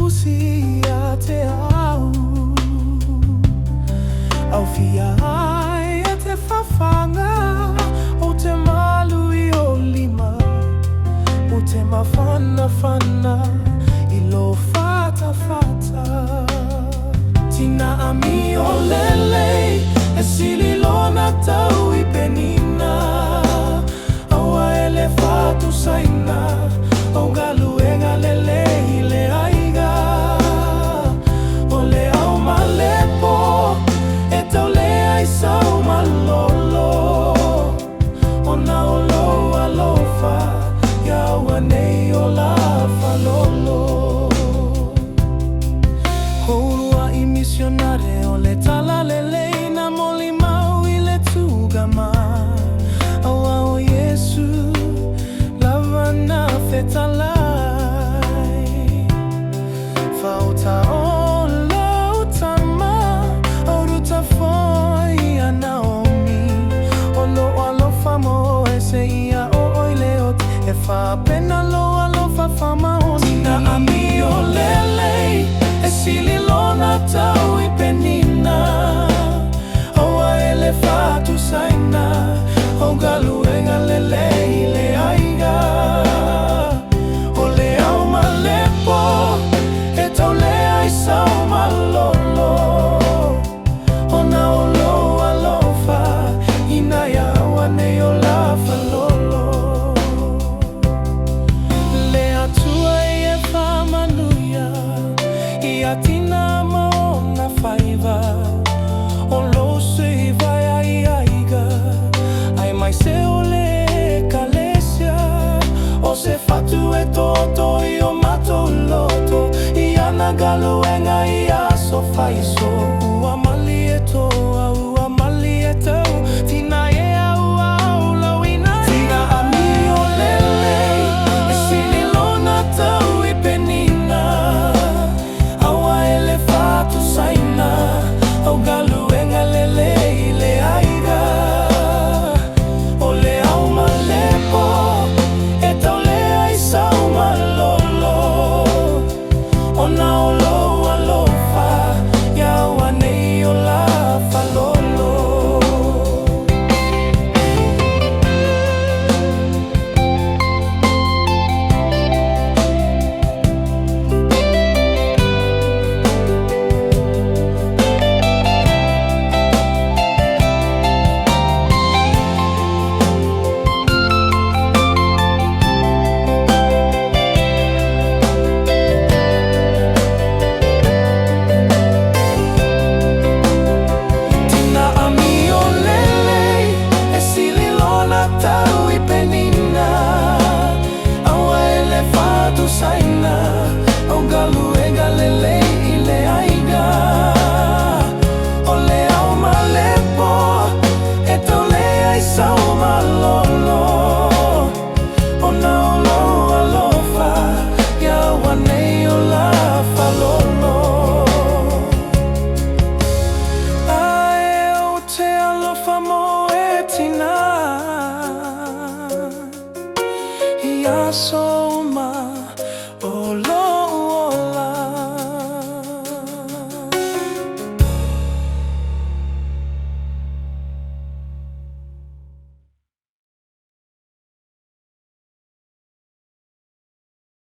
Lucia te au au fia ai te fafanga o te malu I o lima o te mafana fana I lo fata fata tina ami o lele e sili lona tau I penina aua elefatu saina o galu e galele I le aiga o le au malepo e tau le ai sau malolo o na o lo alofa ia ua nei o la falolo Hourua I misionare o le tala lele na moli mau I le tugama aua o Yesu lava na fetalai Fauta o lautama Auruta foi a Naomi O lo alofa mo e se ia o oileot E fa pena lo alofa fama o tina ami o lele E sili lona tau I penina Oa elefatu saina O galu e galele I le aiga O le au malepo E tau le ai sau malolo O na o lo alofa Ina ia wane o la falolo Le atua I e whamanuia I atina mao na whaiva O lo se vai ai aiga Ai mai se o le kalesia O se fatu e toto I o mato loto I ana galuenga I aso faiso Ua mali e toa, ua mali e tau Tina e au au lau ina Tina ami o lele E sili lona tau I penina Aua elefatu saina Au galuenga lele I le aiga O le au malepo E tau le ai sau malolo O na o lo alofa Ia ua nei o la falolo Tau I penina Aua elefatu saina Au galu e galele I le aiga O le au malepo E tau le ai sau malolo O na o lo alofa Ia ua nei o la falolo Ae o te alofa mo e tina So